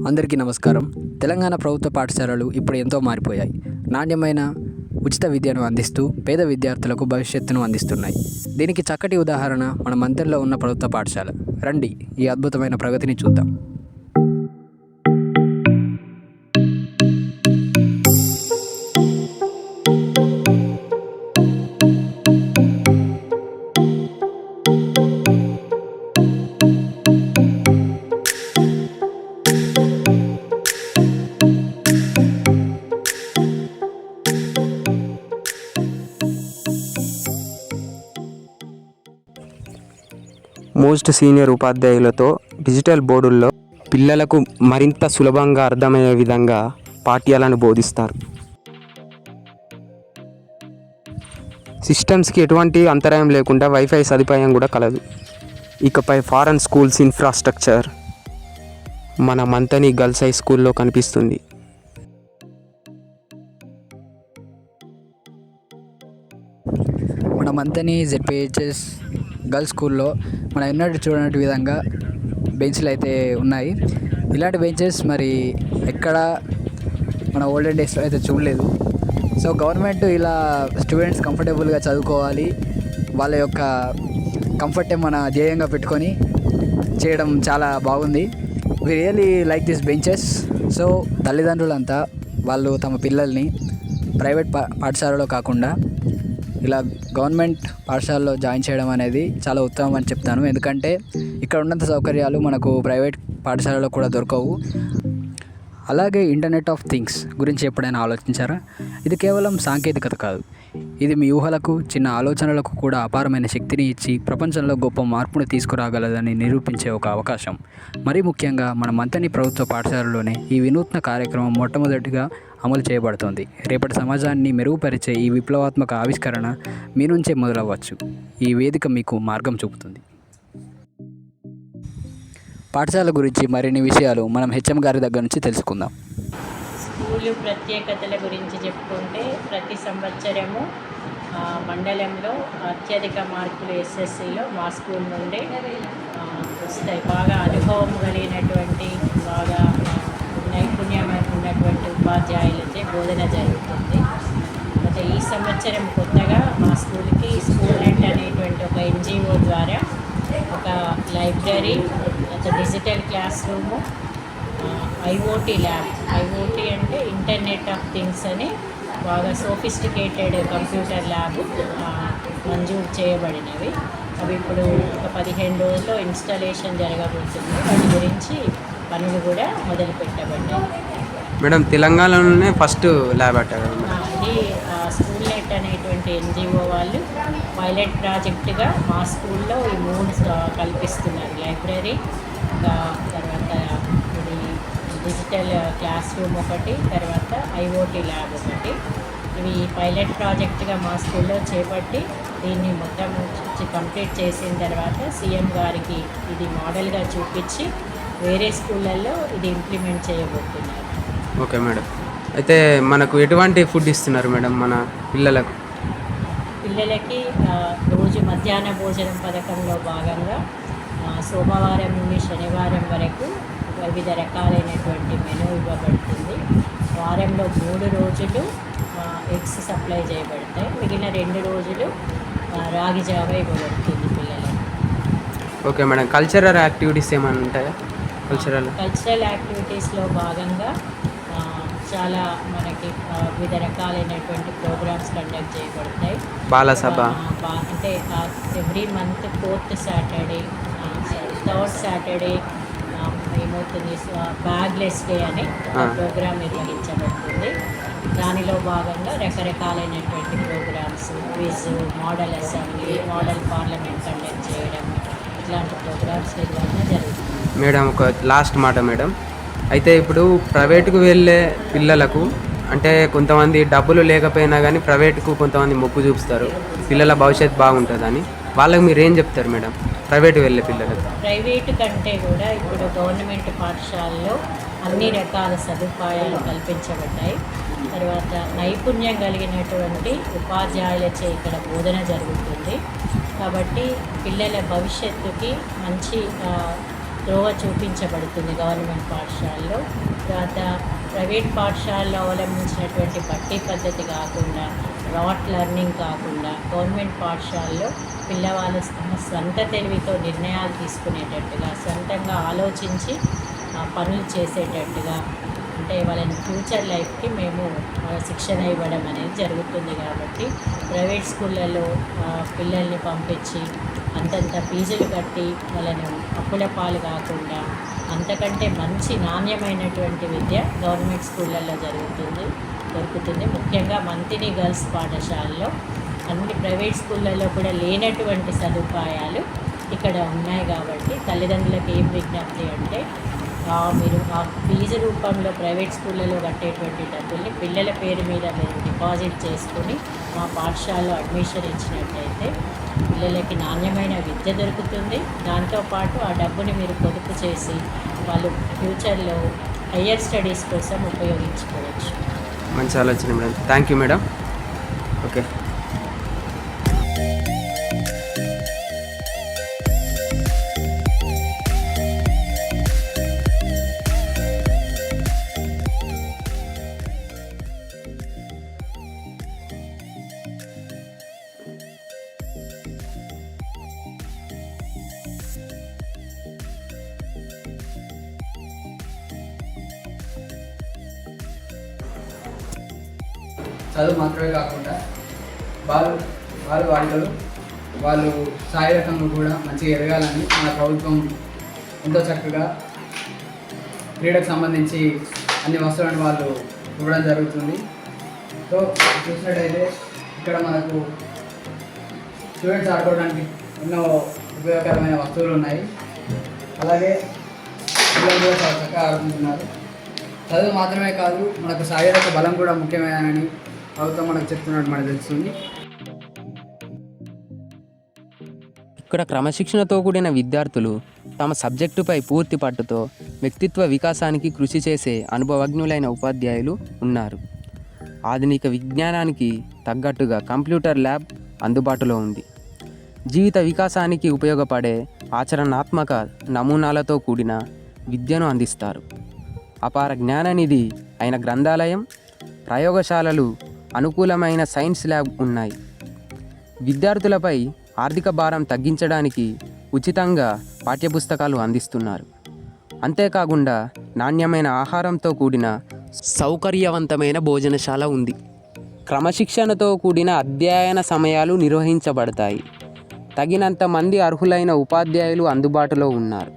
అందరికీ నమస్కారం. తెలంగాణ ప్రభుత్వ పాఠశాలలు ఇప్పుడు ఎంతో మారిపోయాయి. నాణ్యమైన ఉచిత విద్యను అందిస్తూ పేద విద్యార్థులకు భవిష్యత్తును అందిస్తున్నాయి. దీనికి చక్కటి ఉదాహరణ మన మంతెనలో ఉన్న ప్రభుత్వ పాఠశాల. రండి ఈ అద్భుతమైన ప్రగతిని చూద్దాం. మోస్ట్ సీనియర్ ఉపాధ్యాయులతో డిజిటల్ బోర్డుల్లో పిల్లలకు మరింత సులభంగా అర్థమయ్యే విధంగా పాఠ్యాలను బోధిస్తారు. సిస్టమ్స్కి ఎటువంటి అంతరాయం లేకుండా వైఫై సదుపాయం కూడా కలదు. ఇకపై ఫారెన్ స్కూల్స్ ఇన్ఫ్రాస్ట్రక్చర్ మన మంతని గర్ల్స్ హై స్కూల్లో కనిపిస్తుంది. మన మంతని జెడ్పిహెచ్ఎస్ గర్ల్స్ స్కూల్లో మనం ఎన్నడూ చూడనట్టు విధంగా బెంచ్లు అయితే ఉన్నాయి. ఇలాంటి బెంచెస్ మరి ఎక్కడ మన ఓల్డెన్ డేస్లో అయితే చూడలేదు. సో గవర్నమెంట్ ఇలా స్టూడెంట్స్ కంఫర్టబుల్గా చదువుకోవాలి, వాళ్ళ యొక్క కంఫర్టే మన ధ్యేయంగా పెట్టుకొని చేయడం చాలా బాగుంది. We really like this benches. సో తల్లిదండ్రులంతా వాళ్ళు తమ పిల్లల్ని ప్రైవేట్ పాఠశాలలో కాకుండా ఇలా గవర్నమెంట్ పాఠశాలలో జాయిన్ చేయడం అనేది చాలా ఉత్తమం అని చెప్తాను. ఎందుకంటే ఇక్కడ ఉన్నంత సౌకర్యాలు మనకు ప్రైవేట్ పాఠశాలలో కూడా దొరకవు. అలాగే ఇంటర్నెట్ ఆఫ్ థింగ్స్ గురించి ఎప్పుడైనా ఆలోచించారా? ఇది కేవలం సాంకేతికత కాదు, ఇది మీ ఊహలకు, చిన్న ఆలోచనలకు కూడా అపారమైన శక్తిని ఇచ్చి ప్రపంచంలో గొప్ప మార్పును తీసుకురాగలదని నిరూపించే ఒక అవకాశం. మరీ ముఖ్యంగా మన మంతని ప్రభుత్వ పాఠశాలలోనే ఈ వినూత్న కార్యక్రమం మొట్టమొదటిగా అమలు చేయబడుతోంది. రేపటి సమాజాన్ని మెరుగుపరిచే ఈ విప్లవాత్మక ఆవిష్కరణ మీ నుంచే మొదలవ్వచ్చు. ఈ వేదిక మీకు మార్గం చూపుతుంది. పాఠశాల గురించి మరిన్ని విషయాలు మనం హెచ్ఎం గారి దగ్గర నుంచి తెలుసుకుందాం. స్కూలు ప్రత్యేకతల గురించి చెప్పుకుంటే ప్రతి సంవత్సరము మండలంలో అత్యధిక మార్కులు ఎస్ఎస్సిలో మా స్కూల్ నుండి వస్తాయి. బాగా అనుభవం కలిగినటువంటి, బాగా నైపుణ్యం ఉన్నటువంటి ఉపాధ్యాయులచే బోధన జరుగుతుంది. అయితే ఈ సంవత్సరం కొత్తగా మా స్కూల్కి స్కూల్ నెట్ అనేటువంటి ఒక ఎన్జిఓ ద్వారా ఒక లైబ్రరీ, ఒక digital class room, IoT lab, IoT అంటే ఇంటర్నెట్ ఆఫ్ థింగ్స్ అని బాగా సోఫిస్టికేటెడ్ కంప్యూటర్ ల్యాబ్ మంజూరు చేయబడినవి. అవి ఇప్పుడు ఒక 15 రోజుల్లో ఇన్స్టాలేషన్ జరగబోతుంది. వాటి గురించి పనులు కూడా మొదలు పెట్టబడ్డాయి. మేడం, తెలంగాణలోనే ఫస్ట్ ల్యాబ్ అట్టారు. ఇది స్కూల్ నెట్ అనేటువంటి ఎన్జిఓ వాళ్ళు పైలట్ ప్రాజెక్టుగా మా స్కూల్లో ఈ 3 కల్పిస్తున్నారు. లైబ్రరీ, తర్వాత ఇది డిజిటల్ క్లాస్ రూమ్ ఒకటి, తర్వాత ఐఓటీ ల్యాబ్ ఒకటి. ఇవి పైలట్ ప్రాజెక్టుగా మా స్కూల్లో చేపట్టి దీన్ని మొత్తం కంప్లీట్ చేసిన తర్వాత సీఎం గారికి ఇది మోడల్గా చూపించి వేరే స్కూళ్ళల్లో ఇది ఇంప్లిమెంట్ చేయబోతున్నారు. Okay madam. అయితే మనకు ఎటువంటి ఫుడ్ ఇస్తున్నారు మేడం మన పిల్లలకు? పిల్లలకి రోజు మధ్యాహ్న భోజనం పథకంలో భాగంగా సోమవారం నుండి శనివారం వరకు వివిధ రకాలైనటువంటి మెనూ ఇవ్వబడుతుంది. వారంలో 3 రోజులు ఎగ్స్ సప్లై చేయబడతాయి. మిగిలిన 2 రోజులు రాగి జావ ఇవ్వబడుతుంది పిల్లలకు. Okay madam. కల్చరల్ యాక్టివిటీస్ ఏమైనా ఉంటాయా? కల్చరల్ యాక్టివిటీస్లో భాగంగా చాలా మనకి వివిధ రకాలైనటువంటి ప్రోగ్రామ్స్ కండక్ట్ చేయబడతాయి. బాలసభ అంటే every month 4th Saturday, 3rd Saturday ఏమవుతుంది, బ్యాగ్లెస్ డే అనే ప్రోగ్రామ్ నిర్వహించబడుతుంది. దానిలో భాగంగా రకరకాలైనటువంటి programs, quiz, model assembly, model parliament conduct చేయడం, ఇట్లాంటి ప్రోగ్రామ్స్ నిర్వహణ జరుగుతుంది. మేడం, ఒక లాస్ట్ మాట మేడం. అయితే ఇప్పుడు ప్రైవేటుకు వెళ్ళే పిల్లలకు, అంటే కొంతమంది డబ్బులు లేకపోయినా కానీ ప్రైవేటుకు కొంతమంది మొగ్గు చూపుతారు, పిల్లల భవిష్యత్తు బాగుంటుందని. వాళ్ళకి మీరు ఏం చెప్తారు మేడం ప్రైవేటు వెళ్ళే పిల్లలకు? ప్రైవేటు కంటే కూడా ఇప్పుడు గవర్నమెంట్ పాఠశాలలో అన్ని రకాల సదుపాయాలు కల్పించబడ్డాయి. తర్వాత నైపుణ్యం కలిగినటువంటి ఉపాధ్యాయులచే ఇక్కడ బోధన జరుగుతుంది. కాబట్టి పిల్లల భవిష్యత్తుకి మంచి త్రోవ చూపించబడుతుంది గవర్నమెంట్ పాఠశాలలో. తర్వాత ప్రైవేట్ పాఠశాలలో అవలంబించినటువంటి బట్టి పద్ధతి కాకుండా, రాట్ లెర్నింగ్ కాకుండా, గవర్నమెంట్ పాఠశాలలో పిల్లవాళ్ళు తమ స్వంత తెలివితో నిర్ణయాలు తీసుకునేటట్టుగా, సొంతంగా ఆలోచించి పనులు చేసేటట్టుగా, అంటే వాళ్ళని ఫ్యూచర్ లైఫ్కి మేము శిక్షణ ఇవ్వడం అనేది జరుగుతుంది. కాబట్టి ప్రైవేట్ స్కూళ్ళలో పిల్లల్ని పంపించి అంతంత ఫీజులు కట్టి వాళ్ళని అప్పుల పాలు కాకుండా అంతకంటే మంచి నాణ్యమైనటువంటి విద్య గవర్నమెంట్ స్కూళ్ళల్లో దొరుకుతుంది. ముఖ్యంగా మంతిని గర్ల్స్ పాఠశాలలో అన్ని ప్రైవేట్ స్కూళ్ళల్లో కూడా లేనటువంటి సదుపాయాలు ఇక్కడ ఉన్నాయి. కాబట్టి తల్లిదండ్రులకు ఏం విజ్ఞప్తి అంటే, మీరు ఆ ఫీజు రూపంలో ప్రైవేట్ స్కూళ్ళలో కట్టేటువంటి డబ్బుల్ని పిల్లల పేరు మీద మీరు డిపాజిట్ చేసుకుని మా పాఠశాలలో అడ్మిషన్ ఇచ్చినట్టయితే పిల్లలకి నాణ్యమైన విద్య దొరుకుతుంది. దాంతోపాటు ఆ డబ్బుని మీరు పొదుపు చేసి వాళ్ళు ఫ్యూచర్లో హయ్యర్ స్టడీస్ కోసం ఉపయోగించుకోవచ్చు. మంచి ఆలోచన madam. Thank you madam. Okay. చదువు మాత్రమే కాకుండా వాళ్ళు శారీరకంగా కూడా మంచిగా ఎదగాలని మన ప్రభుత్వం ఎంతో చక్కగా క్రీడకు సంబంధించి అన్ని వస్తువులను వాళ్ళు ఇవ్వడం జరుగుతుంది. సో చూసినట్టయితే ఇక్కడ మనకు స్టూడెంట్స్ ఆడుకోవడానికి ఎన్నో ఉపయోగకరమైన వస్తువులు ఉన్నాయి. అలాగే పిల్లలు కూడా చాలా చక్కగా ఆడుకుంటున్నారు. చదువు మాత్రమే కాదు, మనకు శారీరక బలం కూడా ముఖ్యమైనని ప్రభుత్వం మనకు చెప్తున్నట్టు మనకు తెలుస్తుంది. ఇక్కడ క్రమశిక్షణతో కూడిన విద్యార్థులు తమ సబ్జెక్టుపై పూర్తి పట్టుతో వ్యక్తిత్వ వికాసానికి కృషి చేసే అనుభవజ్ఞులైన ఉపాధ్యాయులు ఉన్నారు. ఆధునిక విజ్ఞానానికి తగ్గట్టుగా కంప్యూటర్ ల్యాబ్ అందుబాటులో ఉంది. జీవిత వికాసానికి ఉపయోగపడే ఆచరణాత్మక నమూనాలతో కూడిన విద్యను అందిస్తారు. అపార జ్ఞాననిధి అయిన గ్రంథాలయం, ప్రయోగశాలలు, అనుకూలమైన సైన్స్ ల్యాబ్ ఉన్నాయి. విద్యార్థులపై ఆర్థిక భారం తగ్గించడానికి ఉచితంగా పాఠ్యపుస్తకాలు అందిస్తున్నారు. అంతేకాకుండా నాణ్యమైన ఆహారంతో కూడిన సౌకర్యవంతమైన భోజనశాల ఉంది. క్రమశిక్షణతో కూడిన అధ్యయన సమయాలు నిర్వహించబడతాయి. తగినంత మంది అర్హులైన ఉపాధ్యాయులు అందుబాటులో ఉన్నారు.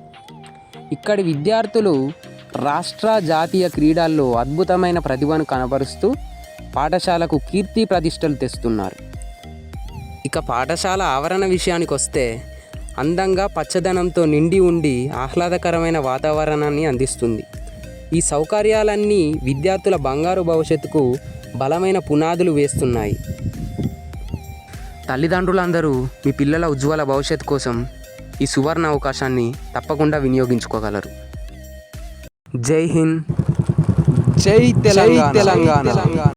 ఇక్కడి విద్యార్థులు రాష్ట్ర, జాతీయ క్రీడల్లో అద్భుతమైన ప్రతిభను కనబరుస్తూ పాఠశాలకు కీర్తి ప్రతిష్టలు తెస్తున్నారు. ఇక పాఠశాల ఆవరణ విషయానికి వస్తే అందంగా పచ్చదనంతో నిండి ఉండి ఆహ్లాదకరమైన వాతావరణాన్ని అందిస్తుంది. ఈ సౌకర్యాలన్నీ విద్యార్థుల బంగారు భవిష్యత్తుకు బలమైన పునాదులు వేస్తున్నాయి. తల్లిదండ్రులందరూ మీ పిల్లల ఉజ్వల భవిష్యత్తు కోసం ఈ సువర్ణ అవకాశాన్ని తప్పకుండా వినియోగించుకోగలరు. జై హింద్, జై తెలంగాణ.